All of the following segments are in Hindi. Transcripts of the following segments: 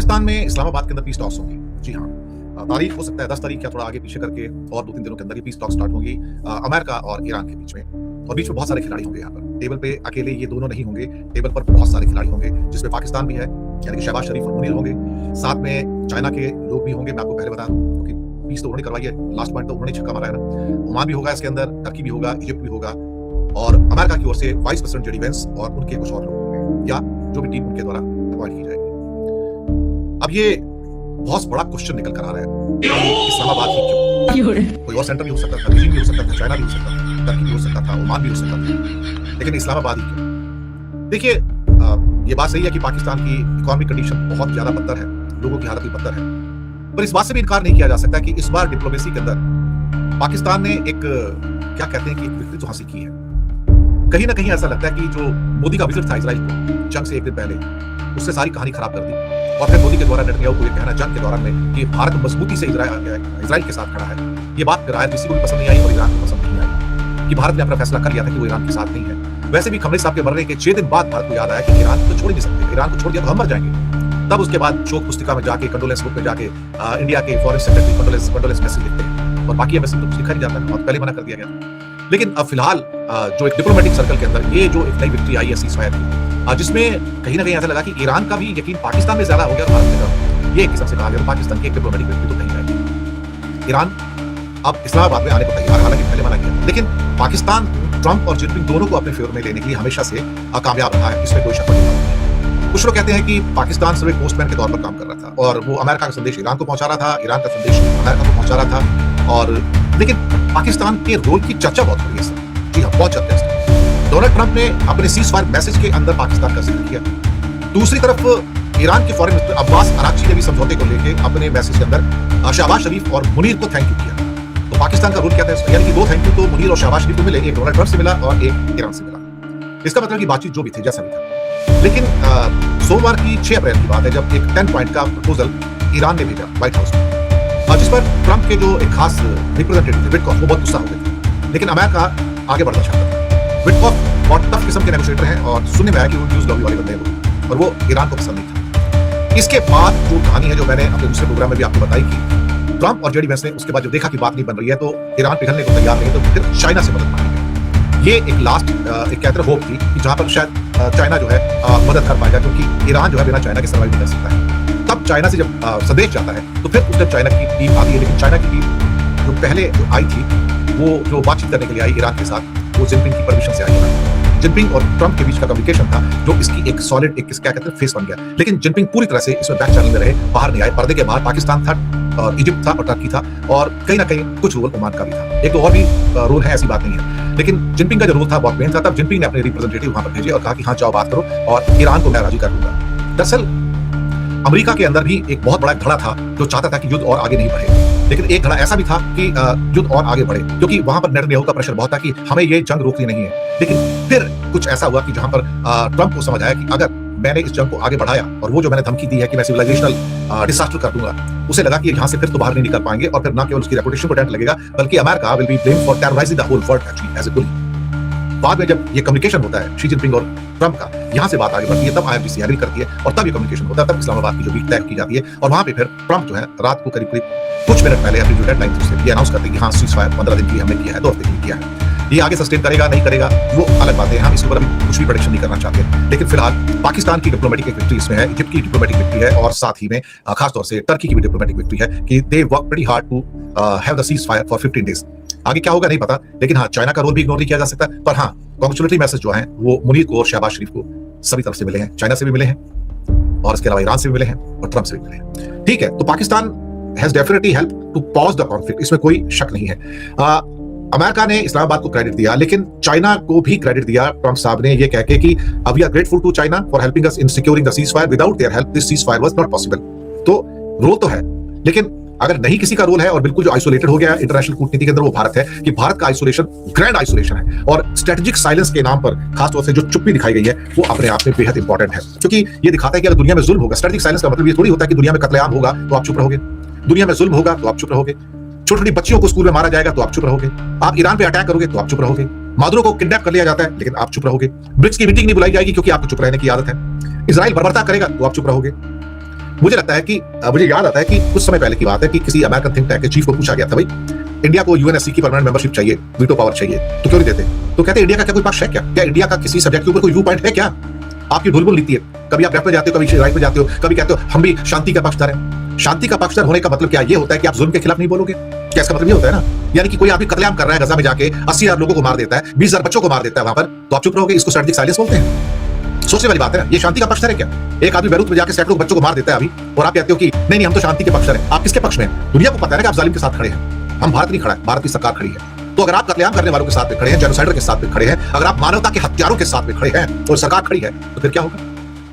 पाकिस्तान में इस्लामाबाद के अंदर पीस टॉक्स होंगी। जी हाँ, तारीख हो सकता है 10 तारीख या थोड़ा आगे पीछे करके और 2-3 दिनों के अंदर ये पीस टॉक स्टार्ट होंगी अमेरिका और ईरान के बीच में। और बीच में बहुत सारे खिलाड़ी होंगे यहाँ पर। टेबल पे अकेले ये दोनों नहीं होंगे, टेबल पर बहुत सारे खिलाड़ी होंगे जिसमें पाकिस्तान भी है, यानी कि शहबाज शरीफ और मुनीर होंगे। साथ में चाइना के लोग भी होंगे, मैं आपको पहले बता दूं, क्योंकि पीस तो उन्होंने करवाई है, लास्ट पॉइंट तो उन्होंने छक्का मारा है ना। ओमान भी होगा इसके अंदर, टर्की भी होगा, इजिप्ट भी होगा और अमेरिका की ओर से वाइस प्रेसिडेंट जेडी वेंस और उनके कुछ और लोग होंगे या जो भी टीम उनके द्वारा अपॉइंट की जाएगी। अब ये बहुत बड़ा क्वेश्चन निकल कर आ रहा है, इस्लामाबाद ही क्यों? कोई और सेंटर भी हो सकता था, बीजिंग भी हो सकता था, चाइना भी हो सकता था, टर्की भी हो सकता था, ओमान भी हो सकता था, लेकिन इस्लामाबाद ही क्यों? देखिए, ये बात सही है कि पाकिस्तान की इकोनॉमिक कंडीशन बहुत ज्यादा बदतर है, लोगों की हालत भी बदतर है, पर इस बात से भी इनकार नहीं किया जा सकता कि इस बार डिप्लोमेसी के अंदर पाकिस्तान ने एक क्या कहते हैं कि एक विक्ट्री हासिल की है। कहीं ना कहीं ऐसा लगता है कि जो मोदी का विजिट था इजराइल को जंग से एक दिन पहले, उससे सारी कहानी खराब कर दी और फिर मोदी के द्वारा नेतन्याहू को ये कहना जंग के दौरान में कि भारत मजबूती से इजराइल के साथ खड़ा है, ये बात राय किसी को भी पसंद नहीं आई और ईरान को पसंद नहीं आई कि भारत ने अपना फैसला कर लिया था कि वो ईरान के साथ नहीं है। वैसे भी खमनी साहब के मरने के 6 दिन बाद भारत को याद आया कि ईरान को छोड़ नहीं सकते, ईरान को छोड़ दिया तो हम मर जाएंगे। तब उसके बाद शोक पुस्तिका में जाके, कंडोलेंस बुक में जाके इंडिया के फॉरेन सेक्रेटरी कंडोलेंस मैसेज लिखते हैं और बाकी मैसेज तो कुछ लिखा नहीं जाता है, बहुत पहले मना कर दिया गया। लेकिन अब फिलहाल जो एक डिप्लोमेटिक सर्कल के अंदर ये जो एक नई विक्ट्री आई है सीज़फायर की, जिसमें कहीं ना कहीं ऐसा लगा कि ईरान का भी यकीन पाकिस्तान में ज्यादा हो गया भारत में कम। ये एक किस्म से कहा गया पाकिस्तान की एक डिप्लोमेटिक विक्ट्री तो कहीं जाएगी। ईरान अब इस्लामाबाद में आने को तैयार, हालांकि पहले मना किया, लेकिन पाकिस्तान ट्रंप और जिनपिंग दोनों को अपने फेवर में लेने के लिए हमेशा से कामयाब रहा है, इसमें कोई शक नहीं। कुछ लोग कहते हैं कि पाकिस्तान सिर्फ पोस्टमैन के तौर पर काम कर रहा था और वो अमेरिका का संदेश ईरान को पहुंचा रहा था, ईरान का संदेश अमेरिका को पहुंचा रहा था। और लेकिन पाकिस्तान के रोल की चर्चा बहुत हो रही है। जी हाँ, बहुत चर्चा है। डोनाल्ड ट्रंप ने अपने सीज़फायर मैसेज के अंदर पाकिस्तान का जिक्र किया। दूसरी तरफ ईरान के फॉरेन मिनिस्टर अब्बास अरागची ने भी समझौते को लेकर अपने मैसेज के अंदर शहबाज शरीफ और मुनीर को थैंक यू किया। तो पाकिस्तान का रोल क्या था, यानी कि 2 थैंक यू तो मुनीर और शहबाज शरीफ को मिले, एक डोनाल्ड ट्रंप से मिला और एक ईरान से मिला। इसका मतलब कि बातचीत जो भी थी जैसा भी था, लेकिन सोमवार की 6 अप्रैल की बात है जब एक 10 पॉइंट का प्रपोजल ईरान ने भेजा व्हाइट हाउस में, जिस पर ट्रंप के जो एक खास रिप्रेजेंटेटिव थे विटकॉफ, वो बहुत गुस्सा हो गए थे। लेकिन अमेरिका आगे बढ़ना चाहता था। विटकॉफ बहुत टफ किस्म के नेगोशिएटर हैं और सुनने में आया कि वो न्यूज़ लॉबी वाले बंदे हैं और वो ईरान को पसंद नहीं था। इसके बाद जो कहानी है जो मैंने अपने दूसरे प्रोग्राम में भी आपको बताई कि ट्रंप और जेडी वेंस ने उसके बाद जब देखा कि बात नहीं बन रही है तो ईरान पिघलने को तैयार नहीं है, तो फिर चाइना से मदद मांगी। ये एक लास्ट एक कहते हैं होप थी कि जहां पर शायद चाइना जो है मदद कर पाएगा, क्योंकि ईरान जो है बिना चाइना के सर्वाइव नहीं कर सकता है। तब चाइना से जब संदेश जाता है तो फिर उस टाइम चाइना की टीम आती है, लेकिन चाइना की टीम जो पहले जो आई थी वो जो बातचीत करने के लिए आई ईरान के साथ, वो जिनपिंग की परमिशन से आई। जिनपिंग और ट्रंप के बीच का कम्युनिकेशन था जो इसकी एक सॉलिड एक क्या कहते हैं फेस बन गया। लेकिन जिनपिंग पूरी तरह से इसमें बैक चैनल में रहे, बाहर नहीं आए। पर्दे के बाहर पाकिस्तान था और इजिप्ट था और टर्की था और कहीं ना कहीं कुछ रोल ओमान का भी था। एक तो और भी रोल है, ऐसी बात नहीं है, लेकिन जिनपिंग का जो रोल था बहुत मेन था। तब जिनपिंग ने अपने रिप्रेजेंटेटिव वहां पर भेजे और कहा कि हाँ जाओ बात करो और ईरान को मैं राजी कर दूंगा। दरअसल अमेरिका के अंदर भी एक बहुत बड़ा धड़ा था जो चाहता था कि युद्ध और आगे नहीं बढ़े, लेकिन एक धड़ा ऐसा भी था कि युद्ध और आगे बढ़े, क्योंकि वहां पर नेतन्याहू का प्रेशर बहुत था कि हमें ये जंग रोकनी नहीं है। लेकिन फिर कुछ ऐसा हुआ कि जहां पर ट्रंप को समझ आया कि अगर मैंने इस जंग को आगे बढ़ाया और वो जो मैंने धमकी दी है कि मैं सिविलाइजेशनल डिसास्टर कर दूंगा, उसे लगा कि यहाँ से फिर तो बाहर नहीं निकल पाएंगे और फिर ना केवल उसकी रेपुटेशन को डेंट लगेगा बल्कि America will be blamed for terrorizing the whole world actually as a bully. बाद में जब ये कम्युनिकेशन होता है शी जिनपिंग और ट्रंप का, यहाँ से बात आगे बढ़ती है, तब IRGC एग्री करती है और तब ये कम्युनिकेशन होता है, तब इस्लामाबाद की जो वीक तय की जाती है और वहां पे फिर ट्रंप जो है रात को करीब कुछ मिनट पहले अपनी जो डेडलाइन थी उससे ये अनाउंस करते हैं कि हाँ सीज़फायर 15 दिन की हमने किया है, 2 हफ्ते के लिए किया है। ये आगे सस्टेन करेगा नहीं करेगा वो अलग बात है, हम इसके ऊपर अभी कुछ भी प्रेडिक्शन नहीं करना चाहते। लेकिन फिलहाल पाकिस्तान की डिप्लोमेटिक एक विक्ट्री इसमें है, इजिप्ट की डिप्लोमेटिक विक्ट्री है और साथ ही में खासतौर से टर्की की भी डिप्लोमेटिक विक्ट्री है कि they work pretty hard to have the ceasefire for 15 days. आगे क्या होगा नहीं पता, लेकिन हाँ चाइना का रोल भी इग्नोर नहीं किया जा सकता। पर हाँ कॉन्ग्रेचुलेटरी मैसेज जो है वो मुनीर को और शहबाज शरीफ को सभी तरफ से मिले हैं, चाइना से भी मिले हैं और इसके अलावा ईरान से भी मिले हैं और ट्रंप से भी मिले हैं। ठीक है, तो Pakistan has definitely help to pause the conflict, इसमें कोई शक नहीं है। अमेरिका ने इस्लामाबाद को क्रेडिट दिया, लेकिन चाइना को भी क्रेडिट दिया ट्रंप साहब ने ये कहके कि we are grateful to China for helping us in securing the ceasefire, without their help this ceasefire was not possible. तो रोल तो है, लेकिन अगर नहीं किसी का रोल है और बिल्कुल जो आइसोलेटेड हो गया इंटरनेशनल कूटनीति के अंदर वो भारत है कि भारत का आइसोलेशन ग्रैंड आइसोलेशन है और स्ट्रेटेजिक साइलेंस के नाम पर खासतौर से जो चुप्पी दिखाई गई है वो अपने आप में बेहद इंपॉर्टेंट है, क्योंकि ये दिखाता है कि अगर दुनिया में जुल्म होगा, स्ट्रेटेजिक साइलेंस का मतलब ये थोड़ी होता है कि दुनिया में कत्लेआम होगा तो आप चुप रहोगे, दुनिया में जुल्म होगा तो आप चुप रहोगे, छोटी छोटी बच्चियों को स्कूल में मारा जाएगा तो आप चुप रहोगे, आप ईरान पे अटैक करोगे तो आप चुप रहोगे, मादुरो को किडनैप कर लिया जाता है लेकिन आप चुप रहोगे, ब्रिक्स की मीटिंग नहीं बुलाई जाएगी क्योंकि आपको चुप रहने की आदत है, इजराइल बर्बरता करेगा तो आप चुप रहोगे। मुझे लगता है कि मुझे याद आता है कि कुछ समय पहले की बात है कि किसी अमेरिकन थिंक टैंक के चीफ को पूछा गया था, भाई इंडिया को यूएनएससी की परमानेंट मेंबरशिप चाहिए, वीटो पावर चाहिए, तो क्यों नहीं देते? तो कहते इंडिया का क्या कोई पक्ष है क्या इंडिया का किसी सब्जेक्ट के ऊपर कोई व्यू पॉइंट है क्या? आपकी ढुलमुल नीति है, कभी आप लेफ्ट में जाते हो, कभी राइट में जाते हो, कभी कहते हो हम भी शांति का पक्षधर हैं। शांति का पक्षधर होने का मतलब क्या ये होता है कि आप जुल्म के खिलाफ नहीं बोलोगे? क्या इसका मतलब ये होता है ना? यानी कि कोई आदमी कत्लेआम कर रहा है गजा में जाके 80,000 लोगों को मार देता है, 20,000 बच्चों को मार देता है वहां पर, तो आप चुप रहोगे? इसको स्ट्रेटेजिक साइलेंस बोलते हैं। सोचने वाली बात है ना, ये शांति का पक्षधर है क्या? एक आदमी बैरूत में जाके सैकड़ों बच्चों को मार देता है अभी, और आप कहते हो कि नहीं नहीं हम तो शांति के पक्षधर हैं। आप किसके पक्ष में हैं? दुनिया को पता है ना कि आप जालिम के साथ खड़े हैं। हम भारत नहीं खड़ा है, भारत की सरकार खड़ी है। तो अगर आप कत्लेआम करने वालों के साथ में खड़े हैं, जेनोसाइडर के साथ में खड़े हैं, अगर आप मानवता के हत्यारों के साथ में खड़े हैं और सरकार खड़ी है, तो फिर क्या होगा?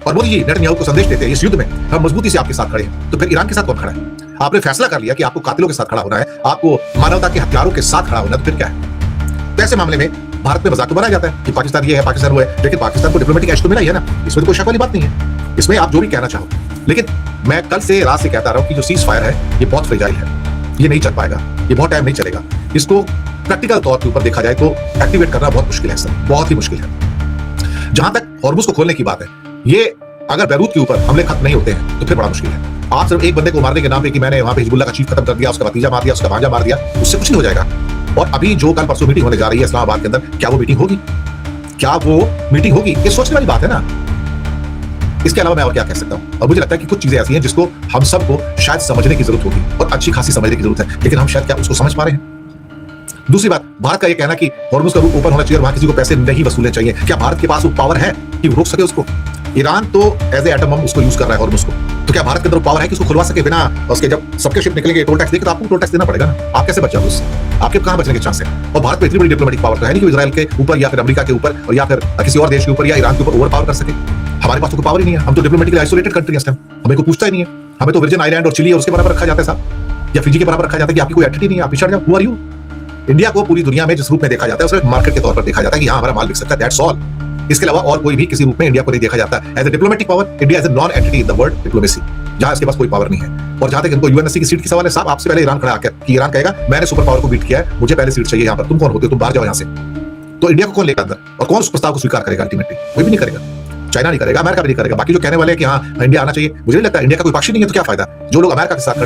और मोदी जी नेतन्याहू को संदेश देते हैं इस युद्ध में हम मजबूती से आपके साथ खड़े हैं, तो फिर ईरान के साथ कौन खड़ा है? आपने फैसला कर लिया कि आपको कातिलों के साथ खड़ा होना है, आपको मानवता के हथियारों के साथ खड़ा होना है, तो फिर क्या है? तो ऐसे मामले में भारत में मजाक तो बनाया जाता है कि पाकिस्तान ये है, पाकिस्तान वो है, लेकिन पाकिस्तान को डिप्लोमेटिक एज तो मिला ही है ना, इसमें तो कोई शक वाली बात नहीं है। इसमें आप जो भी कहना चाहो, लेकिन मैं कल से रात से कहता रहा हूं कि जो सीज फायर है ये बहुत फ्रेजाइल है, ये नहीं चल पाएगा, ये बहुत टाइम नहीं चलेगा। इसको प्रैक्टिकल तौर के ऊपर देखा जाए तो एक्टिवेट करना बहुत मुश्किल है सर, बहुत ही मुश्किल है। जहां तक हॉर्मुज को खोलने की बात है, ये अगर बैरूत के ऊपर हमले खत्म नहीं होते हैं तो फिर बड़ा मुश्किल है। आप सिर्फ एक बंदे को मारने के नाम पे कि मैंने वहां पे हिजबुल्लाह का चीफ खत्म कर दिया, उसका भतीजा मार दिया, उसका भांजा मार दिया, उससे कुछ नहीं हो जाएगा। और अभी जो कल परसों मीटिंग होने जा रही है इस्लामाबाद के अंदर, क्या वो मीटिंग होगी? क्या वो मीटिंग होगी? ये सोचने वाली बात है ना। इसके अलावा मैं और क्या कह सकता हूं? और मुझे लगता है कि कुछ चीजें ऐसी हैं जिसको हम सबको शायद समझने की जरूरत होगी, और अच्छी खासी समझने की जरूरत है, लेकिन हम शायद क्या उसको समझ पा रहे हैं? दूसरी बात, भारत का ये कहना कि हॉर्मुज का रूट ओपन होना चाहिए और वहां किसी को पैसे नहीं वसूलने चाहिए, क्या भारत के पास वो पावर है कि वो रोक सके उसको? ईरान तो एज ए एटम बम उसको यूज कर रहा है हॉर्मुज को, तो क्या भारत के अंदर पावर है कि उसको खुलवा सके बिना उसके? जब सबके शिप निकलेंगे टोल टैक्स देके, तो आपको टोल टैक्स देना पड़ेगा ना। आप कैसे बच जाओगे उससे? आपके कहां बचने के चांस है? और भारत को इतनी बड़ी डिप्लोमेटिक पावर तो है नहीं कि इजराइल के ऊपर या फिर अमेरिका के ऊपर और या फिर किसी और देश के ऊपर या ईरान के ऊपर ओवर पावर कर सके। हमारे पास तो कोई पावर ही नहीं है, हम तो डिप्लोमेटिकली आइसोलेटेड कंट्री हैं, हमें कोई पूछता ही नहीं है। हमें तो वर्जिन आइलैंड और चिली और उसके बराबर रखा जाता है साहब, या फिजी के बराबर रखा जाता है कि आपकी कोई एंटिटी नहीं है, आप पिछड़ जाओ। Who are you? इंडिया को पूरी दुनिया में जिस रूप में देखा जाता है उसमें मार्केट के तौर पर देखा जाता है कि हाँ हमारा माल बिक सकता है, दैट्स ऑल। इसके अलावा और कोई भी किसी रूप में इंडिया को नहीं देखा जाता as a diplomatic power. India as a non entity in the world diplomacy, जहां इसके पास कोई पावर नहीं है। और जहां तक इनको यूएनएससी की सीट की सवाल है, साहब आपसे पहले ईरान खड़ा आकर कि ईरान कहेगा मैंने सुपर पावर को बीट किया है, मुझे पहले सीट चाहिए यहाँ पर, तुम कौन होते हो, तुम बाहर जाओ यहाँ से। तो इंडिया को कौन लेकर अंदर, और कौन उस प्रस्ताव को स्वीकार करेगा? अल्टीमेटली कोई भी नहीं करेगा, चाइना नहीं करेगा, अमेरिका भी नहीं करेगा। बाकी जो कहने वाले हैं कि हाँ इंडिया आना चाहिए, मुझे नहीं लगता इंडिया का कोई पक्ष नहीं है, तो क्या फायदा? जो लोग अमेरिका के साथ खड़े